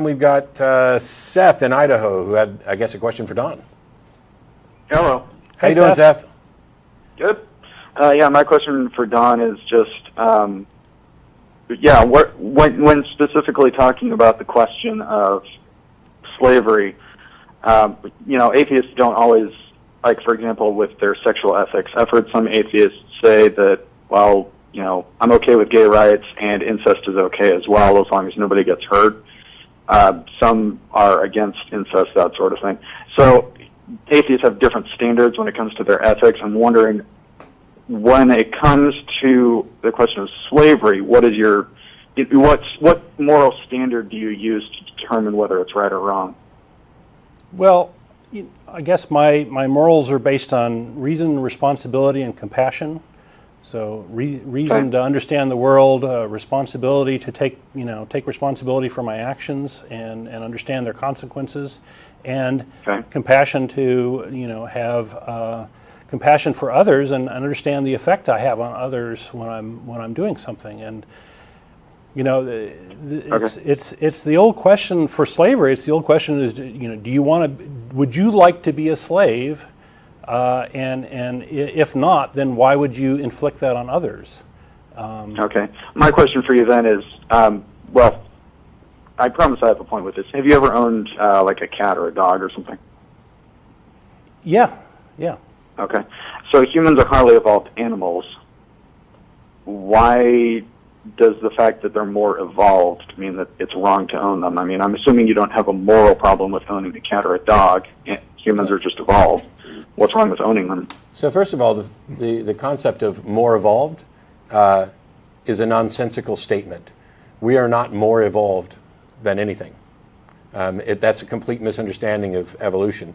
We've got Seth in Idaho who had, I guess, a question for Don. Hello. How you doing, Seth? Good. Yeah, my question for Don is just, when specifically talking about the question of slavery, atheists don't always, like, for example, with their sexual ethics. I've heard some atheists say that, well, I'm okay with gay rights and incest is okay as well, as long as nobody gets hurt. Some are against incest, that sort of thing. So atheists have different standards when it comes to their ethics. I'm wondering, when it comes to the question of slavery, what moral standard do you use to determine whether it's right or wrong? Well, I guess my morals are based on reason, responsibility, and compassion. So reason to understand the world, responsibility to take responsibility for my actions and understand their consequences, and compassion to have compassion for others and understand the effect I have on others when I'm doing something. And it's the old question for slavery. It's the old question is would you like to be a slave? And if not, then why would you inflict that on others? Okay. My question for you then is, well, I promise I have a point with this. Have you ever owned like a cat or a dog or something? Yeah. Okay. So humans are highly evolved animals. Why does the fact that they're more evolved mean that it's wrong to own them? I mean, I'm assuming you don't have a moral problem with owning a cat or a dog. Humans are just evolved. What's wrong with owning them? So first of all, the concept of more evolved is a nonsensical statement. We are not more evolved than anything. That's a complete misunderstanding of evolution.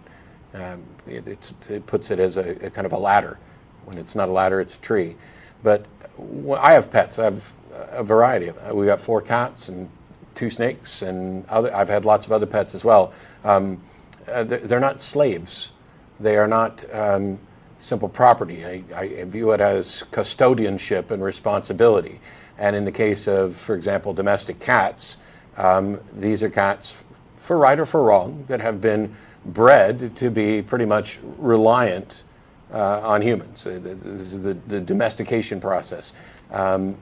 It puts it as a kind of a ladder. When it's not a ladder, it's a tree. But I have pets. I have a variety of them. We got 4 cats and 2 snakes, and I've had lots of other pets as well. They're not slaves. They are not simple property. I view it as custodianship and responsibility. And in the case of, for example, domestic cats, these are cats, for right or for wrong, that have been bred to be pretty much reliant on humans. This is the domestication process. My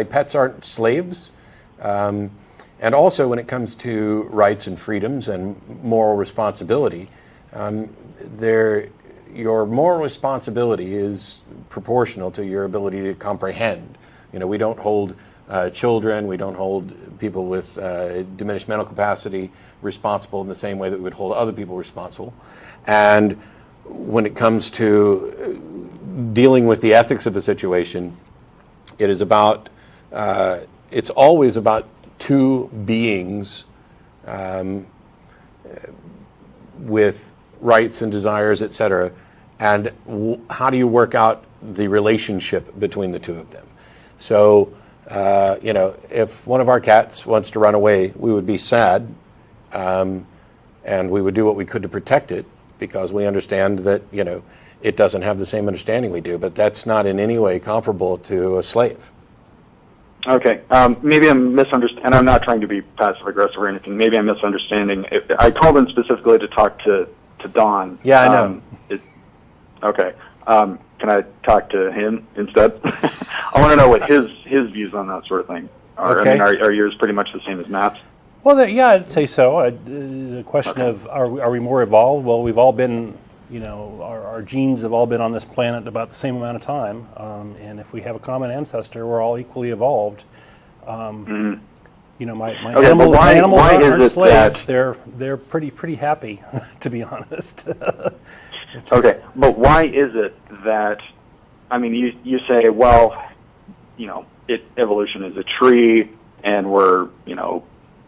pets aren't slaves. And also, when it comes to rights and freedoms and moral responsibility, your moral responsibility is proportional to your ability to comprehend. We don't hold children, we don't hold people with diminished mental capacity responsible in the same way that we would hold other people responsible. And when it comes to dealing with the ethics of a situation, it is about, it's always about 2 beings with rights and desires, etc. And how do you work out the relationship between the 2 of them? So, if one of our cats wants to run away, we would be sad, and we would do what we could to protect it, because we understand that, it doesn't have the same understanding we do, but that's not in any way comparable to a slave. Okay, maybe I'm misunderstanding, and I'm not trying to be passive-aggressive or anything. Maybe I'm misunderstanding. I called in specifically to talk to Don. Yeah, I know. Okay. Can I talk to him instead? I want to know what his views on that sort of thing are. Okay. I mean, are yours pretty much the same as Matt's? Well, I'd say so. The question of are we more evolved? Well, we've all been, our genes have all been on this planet about the same amount of time, and if we have a common ancestor, we're all equally evolved. My animals aren't slaves. They're pretty happy, to be honest. Okay, but why is it that? I mean, you say, well, evolution is a tree, and we're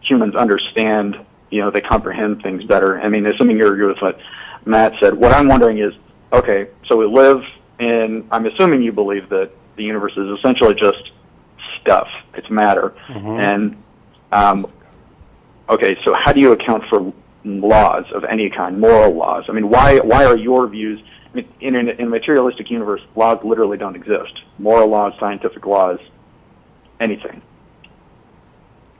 humans understand, they comprehend things better. I mean, assuming you agree with what Matt said, what I'm wondering is, okay, so we live in, I'm assuming you believe that the universe is essentially just stuff, it's matter. Mm-hmm. And, okay, so how do you account for laws of any kind, moral laws? I mean, why are your views, I mean, in a materialistic universe, laws literally don't exist. Moral laws, scientific laws, anything.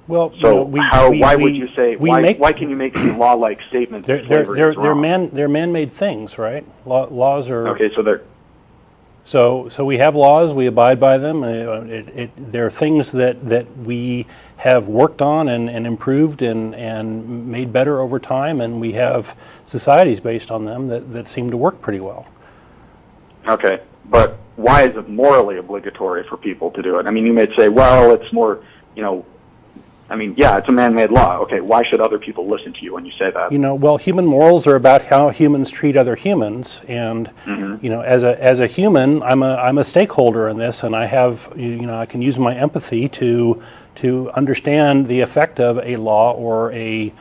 Well, So why would you say, why make, can you make these law-like statements that slavery is wrong? they're man-made things, right? Laws are... Okay, so they're... So we have laws, we abide by them. They're things that we have worked on and improved and made better over time, and we have societies based on them that seem to work pretty well. Okay, but why is it morally obligatory for people to do it? I mean, you may say, well, it's more, I mean, yeah, it's a man-made law. Okay, why should other people listen to you when you say that? Well, human morals are about how humans treat other humans, and as a human, I'm a stakeholder in this, and I have, I can use my empathy to understand the effect of a law or a,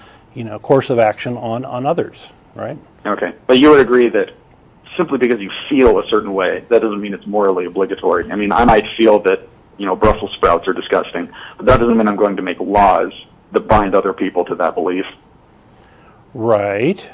course of action on others, right? Okay, but you would agree that simply because you feel a certain way, that doesn't mean it's morally obligatory. I mean, I might feel that Brussels sprouts are disgusting, but that doesn't mean I'm going to make laws that bind other people to that belief. Right.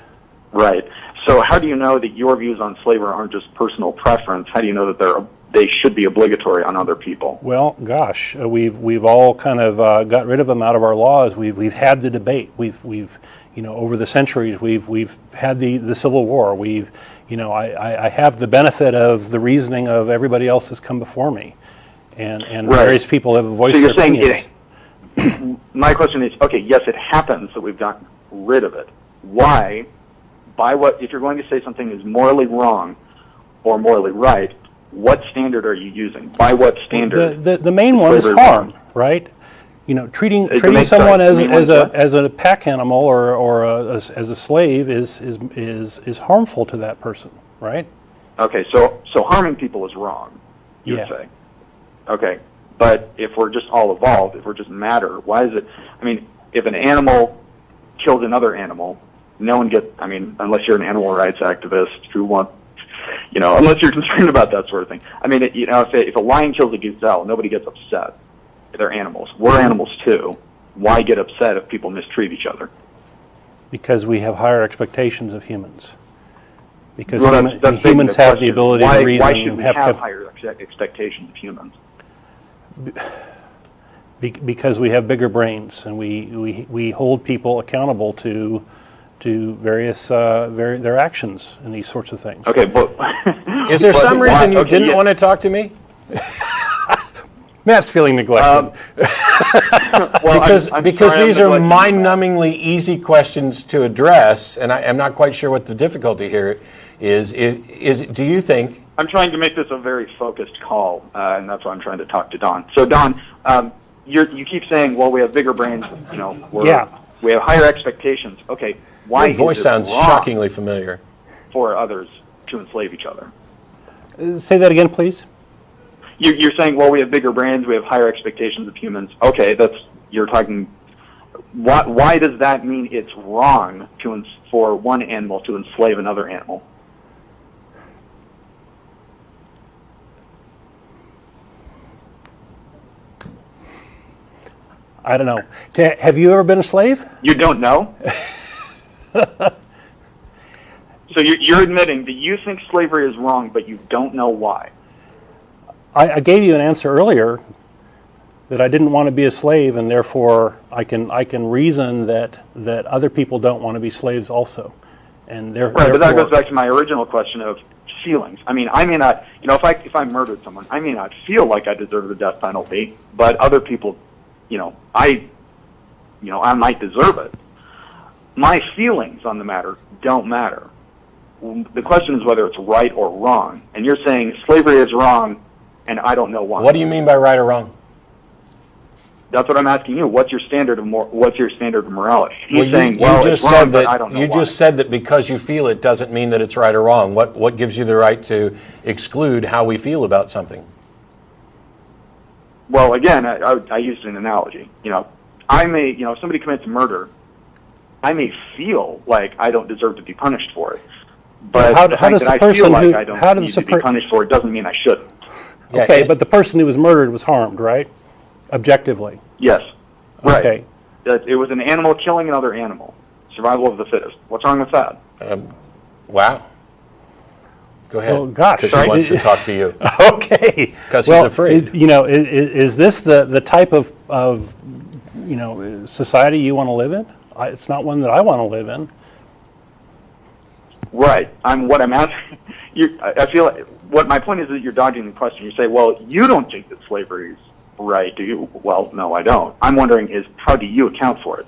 Right. So how do you know that your views on slavery aren't just personal preference? How do you know that they should be obligatory on other people? Well, gosh, we've all kind of got rid of them out of our laws. We've had the debate. We've over the centuries we've had the Civil War. I have the benefit of the reasoning of everybody else that's come before me. And right. Various people have voiced their opinions. My question is, okay, yes, it happens that we've gotten rid of it. Why? If you're going to say something is morally wrong or morally right, what standard are you using? By what standard? The main one is harm, right? Treating someone as a pack animal or as a slave is harmful to that person, right? Okay, so harming people is wrong, you would say. Okay, but if we're just all evolved, if we're just matter, why is it? I mean, if an animal kills another animal, no one gets. I mean, unless you're an animal rights activist who want, unless you're concerned about that sort of thing. I mean, if a lion kills a gazelle, nobody gets upset. They're animals. We're animals too. Why get upset if people mistreat each other? Because we have higher expectations of humans. Because that's humans have the ability to reason. Why should we have higher expectations of humans? Because we have bigger brains, and we hold people accountable to various their actions and these sorts of things. Okay, but is there some reason you didn't want to talk to me? Matt's feeling neglected. Because these are mind-numbingly easy questions to address, and I'm not quite sure what the difficulty here is. Do you think? I'm trying to make this a very focused call, and that's why I'm trying to talk to Don. So, Don, you keep saying, well, we have bigger brains, we have higher expectations. Okay, why Your voice sounds shockingly familiar. For others to enslave each other? Say that again, please. You're saying, well, we have bigger brains, we have higher expectations of humans. Okay, you're talking. Why does that mean it's wrong for one animal to enslave another animal? I don't know. Have you ever been a slave? You don't know? So you're admitting that you think slavery is wrong, but you don't know why. I gave you an answer earlier that I didn't want to be a slave, and therefore I can reason that other people don't want to be slaves also. And right, but that goes back to my original question of feelings. I mean, I may not, if I murdered someone, I may not feel like I deserve the death penalty, but other people, I might deserve it. My feelings on the matter don't matter. The question is whether it's right or wrong. And you're saying slavery is wrong, and I don't know why. What do you mean by right or wrong? That's what I'm asking you. What's your standard of morality? He's saying, it's wrong, but I don't know why. You just said that because you feel it doesn't mean that it's right or wrong. What gives you the right to exclude how we feel about something? Well, again, I used an analogy. I may, if somebody commits murder, I may feel like I don't deserve to be punished for it. But how the fact does that the I feel person like who, I don't need to be punished for it doesn't mean I shouldn't. Okay, but the person who was murdered was harmed, right? Objectively. Yes. Right. Okay. It was an animal killing another animal. Survival of the fittest. What's wrong with that? Wow. Go ahead. Well, gosh. Because he wants to talk to you. Okay. Because he's afraid. Is this the type of society you want to live in? It's not one that I want to live in. Right. What I'm asking, I feel like what my point is that you're dodging the question. You say, well, you don't think that slavery is right, do you? Well, no, I don't. I'm wondering is how do you account for it?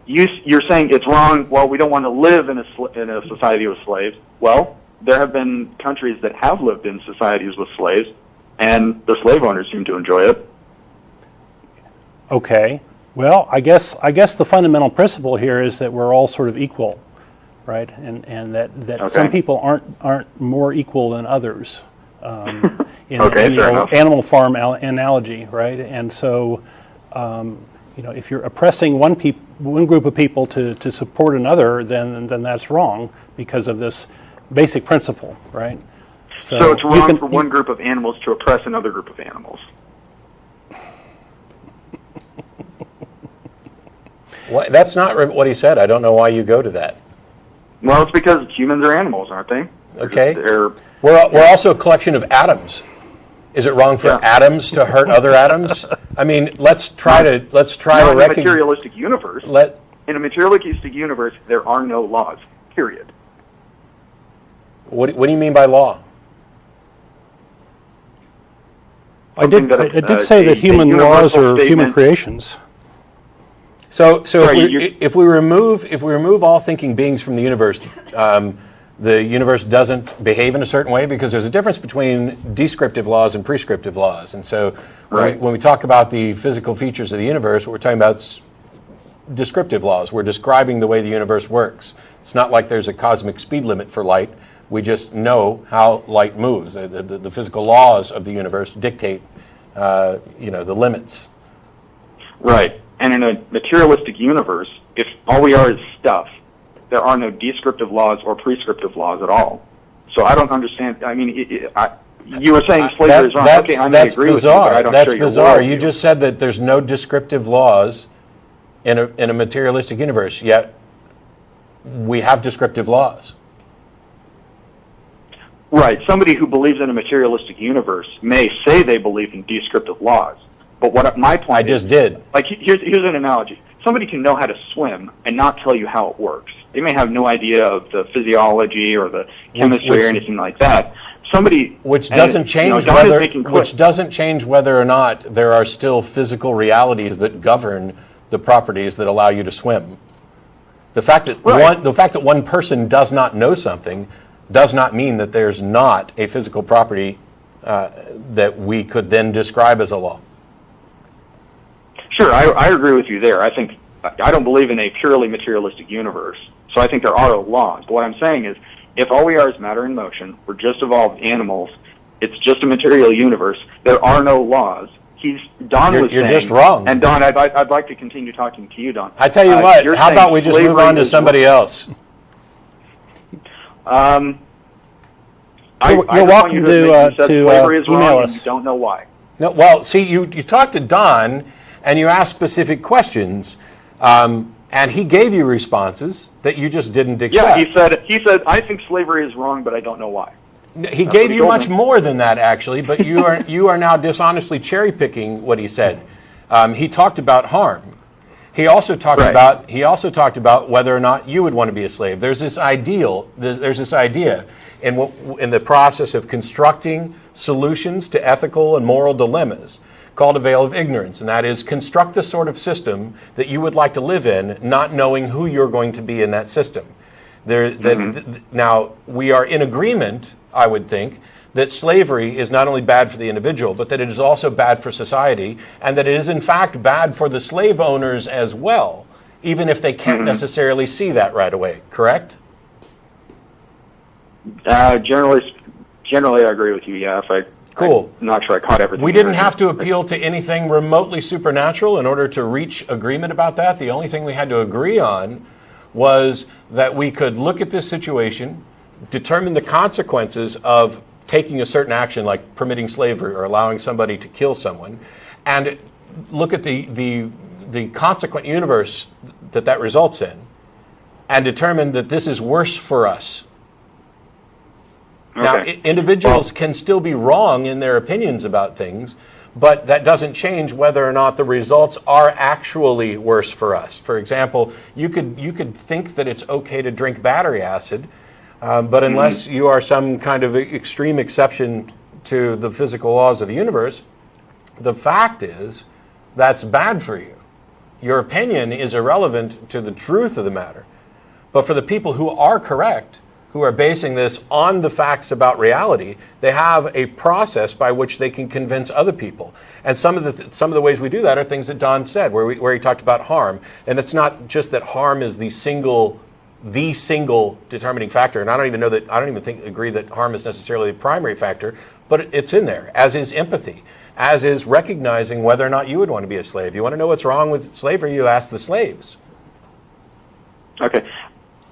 You're saying it's wrong. Well, we don't want to live in a society with slaves. Well, there have been countries that have lived in societies with slaves, and the slave owners seem to enjoy it. Okay. Well, I guess the fundamental principle here is that we're all sort of equal, right? And that Okay. some people aren't more equal than others. In Okay, the fair enough. animal farm analogy, right? And so, if you're oppressing one group of people to support another, then that's wrong because of this basic principle, right? So it's wrong for one group of animals to oppress another group of animals. Well, that's not what he said. I don't know why you go to that. Well, it's because humans are animals, aren't they? Okay. They're We're also a collection of atoms. Is it wrong for atoms to hurt other atoms? I mean, let's try to in a recognize. materialistic universe. In a materialistic universe, there are no laws. Period. What do you mean by law? I did say that human laws are human creations. So Sorry, if we remove all thinking beings from the universe, the universe doesn't behave in a certain way because there's a difference between descriptive laws and prescriptive laws. And so Right. when we talk about the physical features of the universe, what we're talking about is descriptive laws. We're describing the way the universe works. It's not like there's a cosmic speed limit for light. We just know how light moves. The physical laws of the universe dictate, the limits. Right. And in a materialistic universe, if all we are is stuff, there are no descriptive laws or prescriptive laws at all. So I don't understand. I mean, you were saying slavery is wrong. Okay, I may agree bizarre. with you, but I don't That's share your bizarre. worldview. You just said that there's no descriptive laws in a materialistic universe, yet we have descriptive laws. Right. Somebody who believes in a materialistic universe may say they believe in descriptive laws. But what my point I just did. Like, here's an analogy. Somebody can know how to swim and not tell you how it works. They may have no idea of the physiology or the chemistry or anything like that. Which doesn't change whether or not there are still physical realities that govern the properties that allow you to swim. The fact that one person does not know something does not mean that there's not a physical property that we could then describe as a law. Sure, I agree with you there. I don't believe in a purely materialistic universe, so I think there are laws. But what I'm saying is, if all we are is matter in motion, we're just evolved animals, it's just a material universe, there are no laws. You're just wrong. And Don, I'd like to continue talking to you, Don. I tell you what, how about we just move on to somebody else? You're welcome to email us. You don't know why. No, well, see, you talked to Don and you asked specific questions, and he gave you responses that you just didn't accept. Yeah, he said, I think slavery is wrong, but I don't know why. He gave you much more than that, actually, but you are now dishonestly cherry picking what he said. He talked about harm. He also talked about whether or not you would want to be a slave. There's this idea in the process of constructing solutions to ethical and moral dilemmas called a veil of ignorance, and that is construct the sort of system that you would like to live in, not knowing who you're going to be in that system. Now, we are in agreement, I would think, that slavery is not only bad for the individual, but that it is also bad for society, and that it is in fact bad for the slave owners as well, even if they can't necessarily see that right away, correct? Generally, I agree with you, yeah. Cool. I'm not sure I caught everything. We didn't have to appeal to anything remotely supernatural in order to reach agreement about that. The only thing we had to agree on was that we could look at this situation, determine the consequences of taking a certain action like permitting slavery or allowing somebody to kill someone, and look at the consequent universe that results in, and determine that this is worse for us. Okay. Now, individuals can still be wrong in their opinions about things, but that doesn't change whether or not the results are actually worse for us. For example, you could think that it's okay to drink battery acid, but unless you are some kind of extreme exception to the physical laws of the universe, the fact is that's bad for you. Your opinion is irrelevant to the truth of the matter. But for the people who are correct, who are basing this on the facts about reality, they have a process by which they can convince other people. And some of the ways we do that are things that Don said, where he talked about harm. And it's not just that harm is the single determining factor. And I don't even agree that harm is necessarily the primary factor, but it's in there, as is empathy, as is recognizing whether or not you would want to be a slave. You want to know what's wrong with slavery, you ask the slaves. Okay.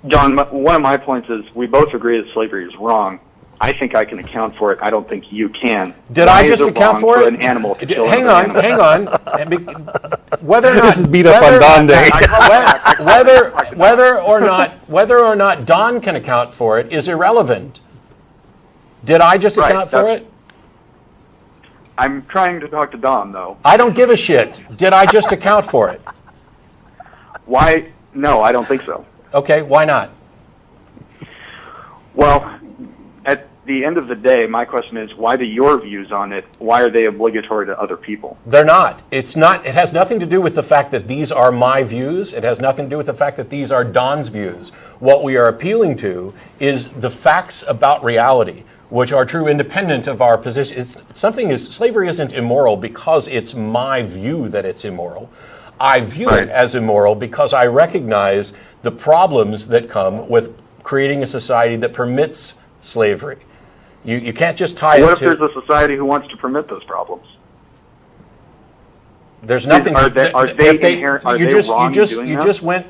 John, one of my points is we both agree that slavery is wrong. I think I can account for it. I don't think you can. Did I just account for it? An animal to kill hang on. Whether or not this is beat up on Don Day. whether or not Don can account for it is irrelevant. Did I just account for it? I'm trying to talk to Don, though. I don't give a shit. Did I just account for it? Why? No, I don't think so. Okay, why not? Well, at the end of the day, my question is, why do your views on it, why are they obligatory to other people? They're not. It's not. It has nothing to do with the fact that these are my views. It has nothing to do with the fact that these are Don's views. What we are appealing to is the facts about reality, which are true independent of our position. Slavery isn't immoral because it's my view that it's immoral. I view it as immoral because I recognize the problems that come with creating a society that permits slavery. You can't just tie it to... What if there's a society who wants to permit those problems? There's nothing... Are they wrong in doing that?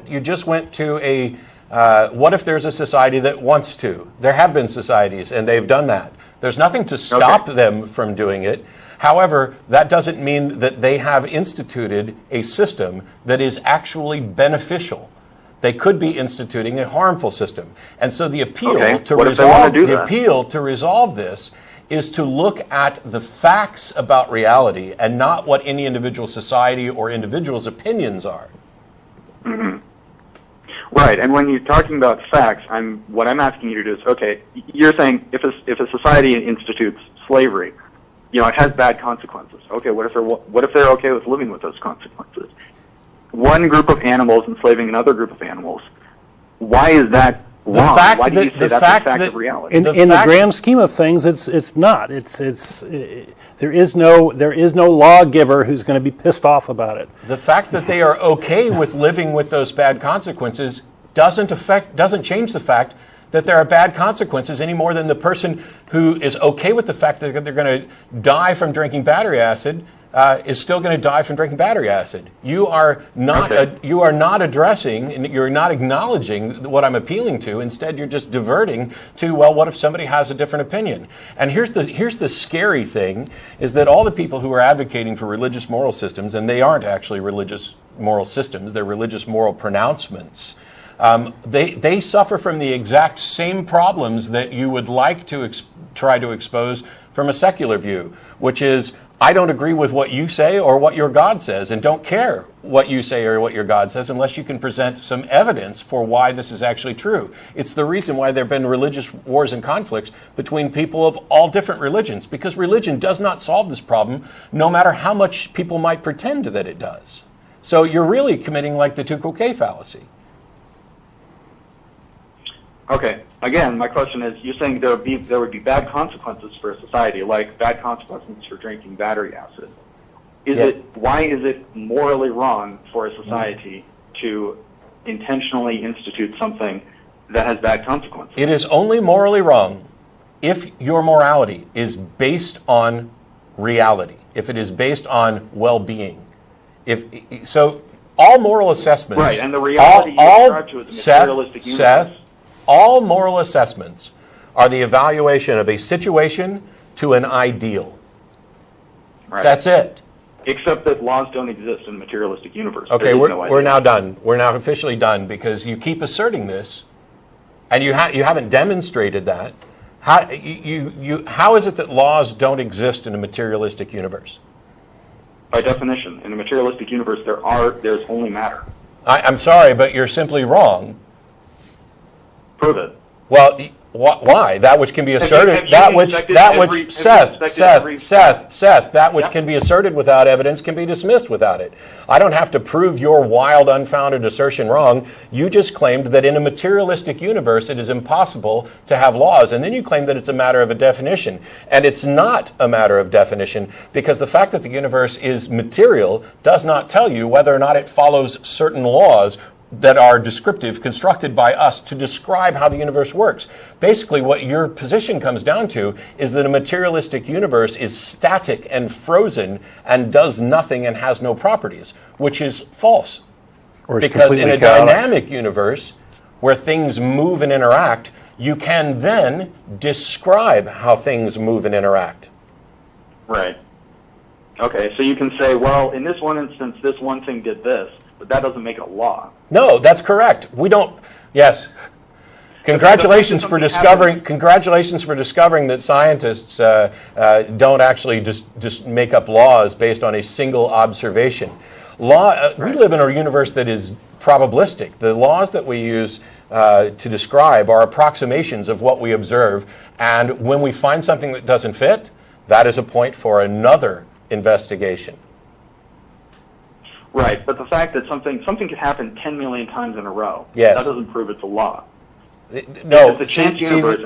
You just went to a... what if there's a society that wants to? There have been societies, and they've done that. There's nothing to stop them from doing it. However, that doesn't mean that they have instituted a system that is actually beneficial. They could be instituting a harmful system. And so the appeal to resolve this is to look at the facts about reality and not what any individual society or individual's opinions are. Mm-hmm. Right, and when you're talking about facts, what I'm asking you to do is, okay, you're saying if a society institutes slavery, it has bad consequences. Okay, what if they're okay with living with those consequences? One group of animals enslaving another group of animals. Why is that wrong? Why do you say that's a fact of reality? In the grand scheme of things, it's not. There is no lawgiver who's going to be pissed off about it. The fact that they are okay with living with those bad consequences doesn't change the fact that there are bad consequences any more than the person who is okay with the fact that they're going to die from drinking battery acid is still going to die from drinking battery acid. You are not addressing, and you're not acknowledging what I'm appealing to. Instead, you're just diverting to, well, what if somebody has a different opinion? And here's the scary thing, is that all the people who are advocating for religious moral systems, and they aren't actually religious moral systems, they're religious moral pronouncements, they suffer from the exact same problems that you would like to try to expose from a secular view, which is, I don't agree with what you say or what your God says, and don't care what you say or what your God says unless you can present some evidence for why this is actually true. It's the reason why there have been religious wars and conflicts between people of all different religions, because religion does not solve this problem, no matter how much people might pretend that it does. So you're really committing like the Tukul-K fallacy. Okay. Again, my question is, you're saying there would be bad consequences for a society, like bad consequences for drinking battery acid. Why is it morally wrong for a society to intentionally institute something that has bad consequences? It is only morally wrong if your morality is based on reality, if it is based on well-being. So all moral assessments... Right, and the reality you describe to is a materialistic universe. All moral assessments are the evaluation of a situation to an ideal. Right. That's it. Except that laws don't exist in a materialistic universe. Okay, we're now done. We're now officially done because you keep asserting this, and you haven't demonstrated that. How is it that laws don't exist in a materialistic universe? by definition. In a materialistic universe, there's only matter. I'm sorry, but you're simply wrong. Prove it. Well, why? That which can be asserted, that which can be asserted without evidence can be dismissed without it. I don't have to prove your wild, unfounded assertion wrong. You just claimed that in a materialistic universe it is impossible to have laws, and then you claim that it's a matter of a definition. And it's not a matter of definition, because the fact that the universe is material does not tell you whether or not it follows certain laws that are descriptive, constructed by us to describe how the universe works. Basically, what your position comes down to is that a materialistic universe is static and frozen and does nothing and has no properties, which is false. Because in a dynamic universe where things move and interact, you can then describe how things move and interact. Right. Okay, so you can say, well, in this one instance, this one thing did this, but that doesn't make it a law. No, that's correct. We don't. Yes. Congratulations for discovering that scientists don't actually just make up laws based on a single observation. We live in a universe that is probabilistic. The laws that we use to describe are approximations of what we observe, and when we find something that doesn't fit, that is a point for another investigation. Right, but the fact that something could happen 10 million times in a row, yes, that doesn't prove it's a law. No, if it's a chance universe,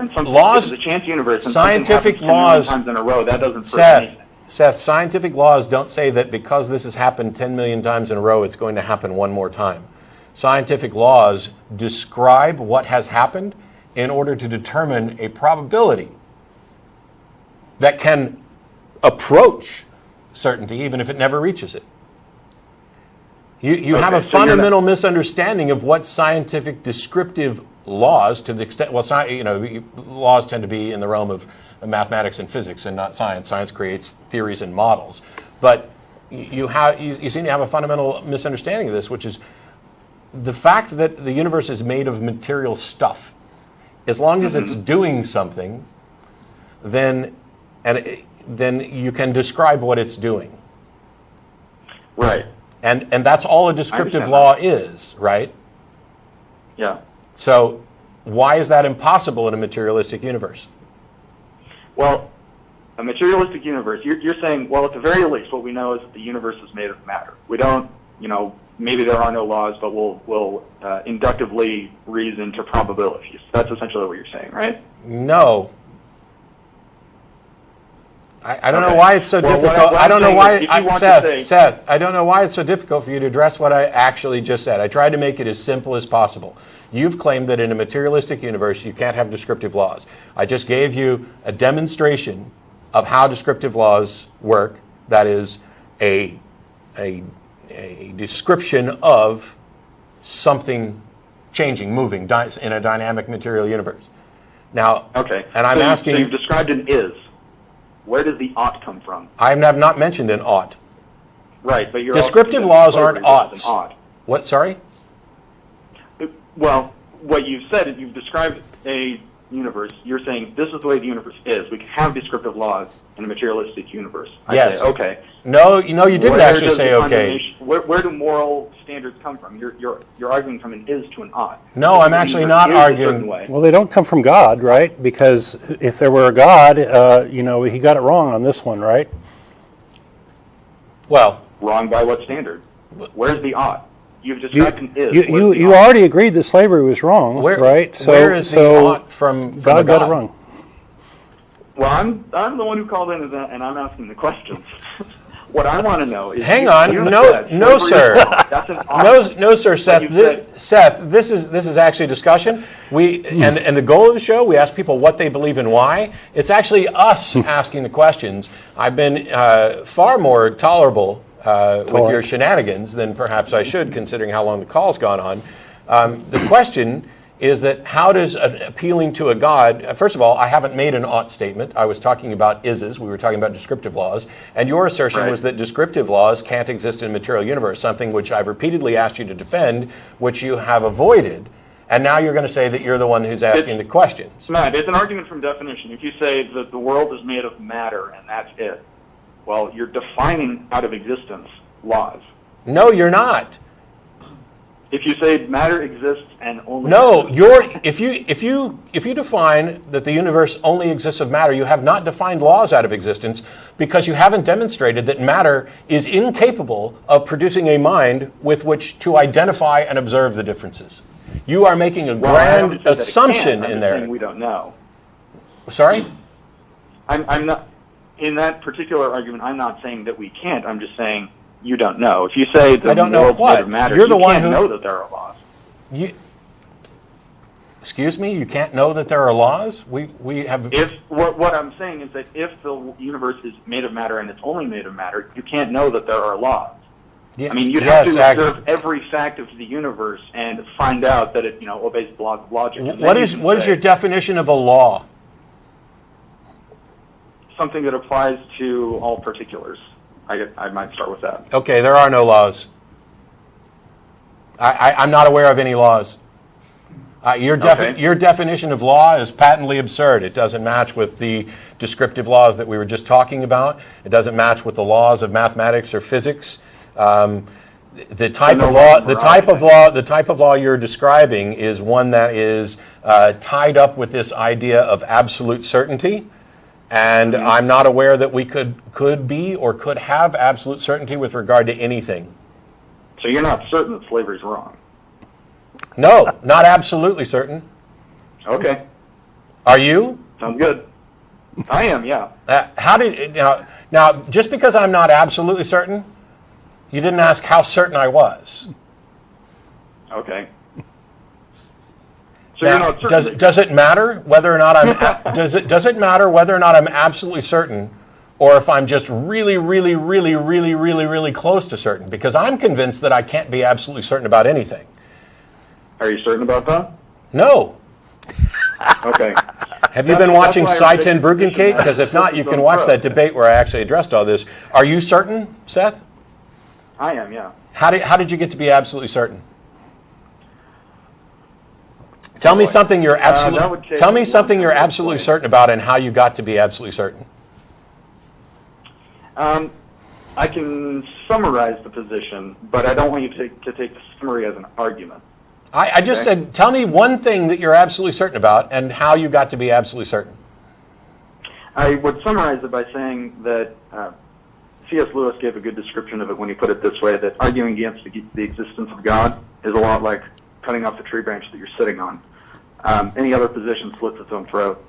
and scientific something happens 10 million laws times in a row, that doesn't prove anything. Seth, scientific laws don't say that because this has happened 10 million times in a row, it's going to happen one more time. Scientific laws describe what has happened in order to determine a probability that can approach certainty, even if it never reaches it. You have a fundamental misunderstanding of what scientific descriptive laws, to the extent, laws tend to be in the realm of mathematics and physics and not science. Science creates theories and models. But you seem to have a fundamental misunderstanding of this, which is the fact that the universe is made of material stuff. As long as it's doing something, then you can describe what it's doing. Right. And that's all a descriptive law is, right? Yeah. So why is that impossible in a materialistic universe? Well, a materialistic universe, you're saying, well, at the very least, what we know is that the universe is made of matter. We don't, maybe there are no laws, but we'll inductively reason to probabilities. That's essentially what you're saying, right? No. I don't know why it's so difficult. I don't know why, Seth, I don't know why it's so difficult for you to address what I actually just said. I tried to make it as simple as possible. You've claimed that in a materialistic universe you can't have descriptive laws. I just gave you a demonstration of how descriptive laws work. That is a description of something changing, moving in a dynamic material universe. Now, okay. And I'm asking. So you've described an is. Where does the ought come from? I have not mentioned an ought. Right, but you're descriptive laws aren't oughts. What? Sorry. Well, what you've said is you've described a universe. You're saying this is the way the universe is. We can have descriptive laws in a materialistic universe. Yes. I say, okay. No, you didn't actually say okay. Where do moral standards come from? You're arguing from an is to an ought. No, I'm actually not arguing. Well, they don't come from God, right? Because if there were a God, he got it wrong on this one, right? Well, wrong by what standard? Where's the ought? You've described an is. You already agreed that slavery was wrong, right? So, where is the ought from God got it wrong? Well, I'm the one who called in, and I'm asking the questions. What I want to know is... Hang on. No, sir. That's an ought. No, sir, Seth. Seth, this is actually discussion. And the goal of the show, we ask people what they believe and why. It's actually us asking the questions. I've been far more tolerable with your shenanigans than perhaps I should, considering how long the call's gone on. The question is that how does appealing to a God, first of all, I haven't made an ought statement. I was talking about ises. We were talking about descriptive laws. And your assertion was that descriptive laws can't exist in a material universe, something which I've repeatedly asked you to defend, which you have avoided. And now you're going to say that you're the one who's asking the questions. Matt, it's an argument from definition. If you say that the world is made of matter and that's it, Well, you're defining out of existence laws. No, you're not. If you say matter exists and only No, exists, if you define that the universe only exists of matter, you have not defined laws out of existence, because you haven't demonstrated that matter is incapable of producing a mind with which to identify and observe the differences. You are making a well, I haven't grand said that it assumption can't. I'm in just there. saying we don't know. Sorry? I'm not in that particular argument. I'm not saying that we can't. I'm just saying you don't know. If you say the I don't know world's what. made of matter, You're the you one can't who- know that there are laws. Excuse me? You can't know that there are laws? We have... If what I'm saying is that if the universe is made of matter and it's only made of matter, you can't know that there are laws. Yeah, I mean, you'd yes, have to Aggie. observe every fact of the universe and find out that it, obeys the laws of logic. And What then is you can what is say your definition of a law? something that applies to all particulars? I might start with that. Okay, there are no laws. I'm not aware of any laws. Okay. Your definition of law is patently absurd. It doesn't match with the descriptive laws that we were just talking about. It doesn't match with the laws of mathematics or physics. The type of law you're describing is one that is tied up with this idea of absolute certainty. And I'm not aware that we could be or could have absolute certainty with regard to anything. So you're not certain that slavery is wrong? No, not absolutely certain. Okay, Are you? sounds good. I am, yeah. Now, just because I'm not absolutely certain, you didn't ask how certain I was. Okay. So Now, you're not certain. does it matter whether or not I'm does it matter whether or not I'm absolutely certain, or if I'm just really, really, really, really, really, really close to certain? Because I'm convinced that I can't be absolutely certain about anything. Are you certain about that? No. Okay. Have you been That's watching why I Sci-10 think Bruggencate? Because if not, you can watch that debate where I actually addressed all this. Are you certain, Seth? I am, yeah. How did you get to be absolutely certain? Tell me something you're that would take Tell me one something you're time to absolutely explain. certain about, and how you got to be absolutely certain. I can summarize the position, but I don't want you to take the summary as an argument. I just Okay. said, tell me one thing that you're absolutely certain about, and how you got to be absolutely certain. I would summarize it by saying that C.S. Lewis gave a good description of it when he put it this way, that arguing against the existence of God is a lot like cutting off the tree branch that you're sitting on. Any other position slits its own throat.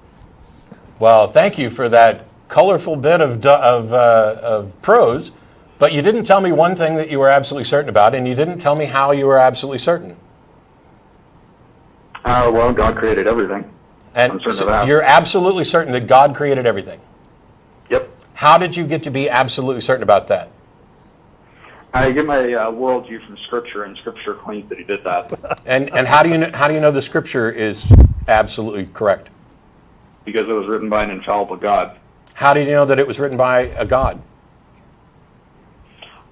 Well, thank you for that colorful bit of prose, but you didn't tell me one thing that you were absolutely certain about, and you didn't tell me how you were absolutely certain. Well, God created everything. I'm And certain so of that. you're absolutely certain that God created everything. Yep. How did you get to be absolutely certain about that? I get my worldview from Scripture, and Scripture claims that he did that And how do you know the Scripture is absolutely correct? because it was written by an infallible God. How do you know that it was written by a God?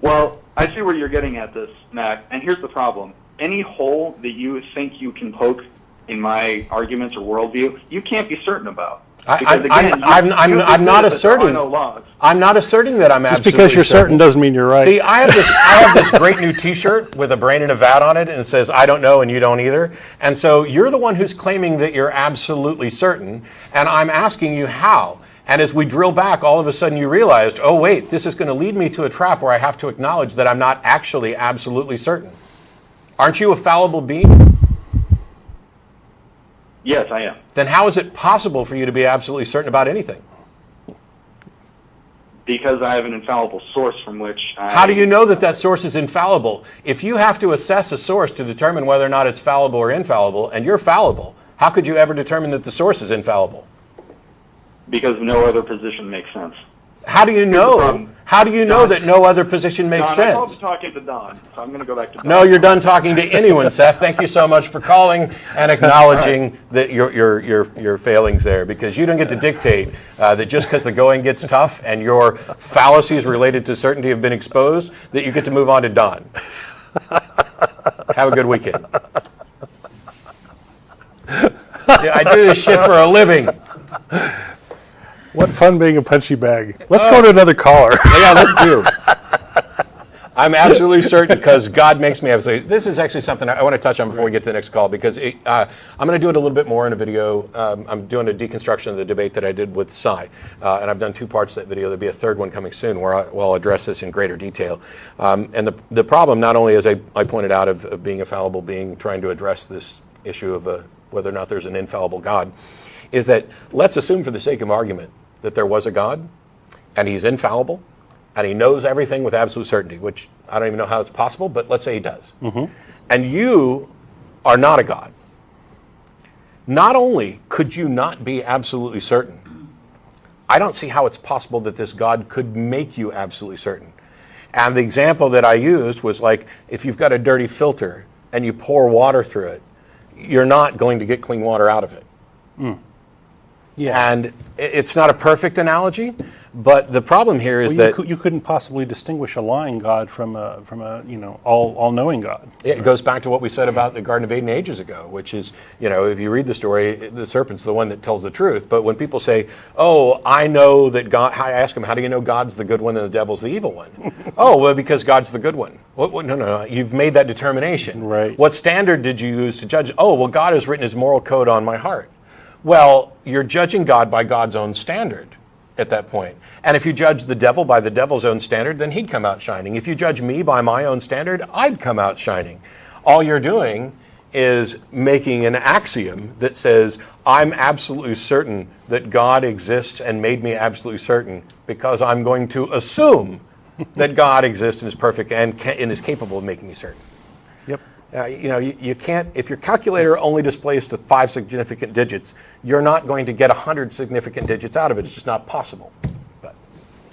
Well, I see where you're getting at this, Matt, and here's the problem. Any hole that you think you can poke in my arguments or worldview, you can't be certain about. Because again, I'm not asserting. There are no laws. I'm not asserting that I'm Just absolutely because you're certain doesn't mean you're right. See, I have this great new T-shirt with a brain and a vat on it, and it says "I don't know" and "You don't either." And so you're the one who's claiming that you're absolutely certain, and I'm asking you how. And as we drill back, all of a sudden you realized, oh wait, this is going to lead me to a trap where I have to acknowledge that I'm not actually absolutely certain. Aren't you a fallible being? Yes, I am. Then how is it possible for you to be absolutely certain about anything? Because I have an infallible source from which I... How do you know that that source is infallible? If you have to assess a source to determine whether or not it's fallible or infallible, and you're fallible, how could you ever determine that the source is infallible? Because no other position makes sense. How do you know? How do you know that no other position makes Don, I called sense? to talking to Don, so I'm going to go back to Don. No, you're done talking to anyone, Seth. Thank you so much for calling and acknowledging that your failings there, because you don't get to dictate that just because the going gets tough and your fallacies related to certainty have been exposed, that you get to move on to Don. Have a good weekend. Yeah, I do this shit for a living. What fun being a punching bag. Let's go to another caller. Yeah, let's do. I'm absolutely certain because God makes me absolutely. This is actually something I want to touch on before we get to the next call because I'm going to do it a little bit more in a video. I'm doing a deconstruction of the debate that I did with Cy, and I've done 2 parts of that video. There'll be a 3rd one coming soon where I'll address this in greater detail. And the problem, not only as I pointed out, of being a fallible being, trying to address this issue of whether or not there's an infallible God, is that let's assume for the sake of argument that there was a God and he's infallible. And he knows everything with absolute certainty, which I don't even know how it's possible, but let's say he does. Mm-hmm. And you are not a God. Not only could you not be absolutely certain, I don't see how it's possible that this God could make you absolutely certain. And the example that I used was like, if you've got a dirty filter and you pour water through it, you're not going to get clean water out of it. Mm. Yeah. And it's not a perfect analogy, but the problem here is that you couldn't possibly distinguish a lying God from a all-knowing God. It goes back to what we said about the Garden of Eden ages ago, which is, if you read the story, the serpent's the one that tells the truth. But when people say, "Oh, I know that God," I ask them, "How do you know God's the good one and the devil's the evil one?" "Oh, well, because God's the good one." Well, no. You've made that determination. Right. What standard did you use to judge? "Oh, well, God has written His moral code on my heart." Well, you're judging God by God's own standard at that point. And if you judge the devil by the devil's own standard, then he'd come out shining. If you judge me by my own standard, I'd come out shining. All you're doing is making an axiom that says, I'm absolutely certain that God exists and made me absolutely certain because I'm going to assume that God exists and is perfect and is capable of making me certain. Yep. You can't, if your calculator only displays to 5 significant digits, you're not going to get 100 significant digits out of it. It's just not possible.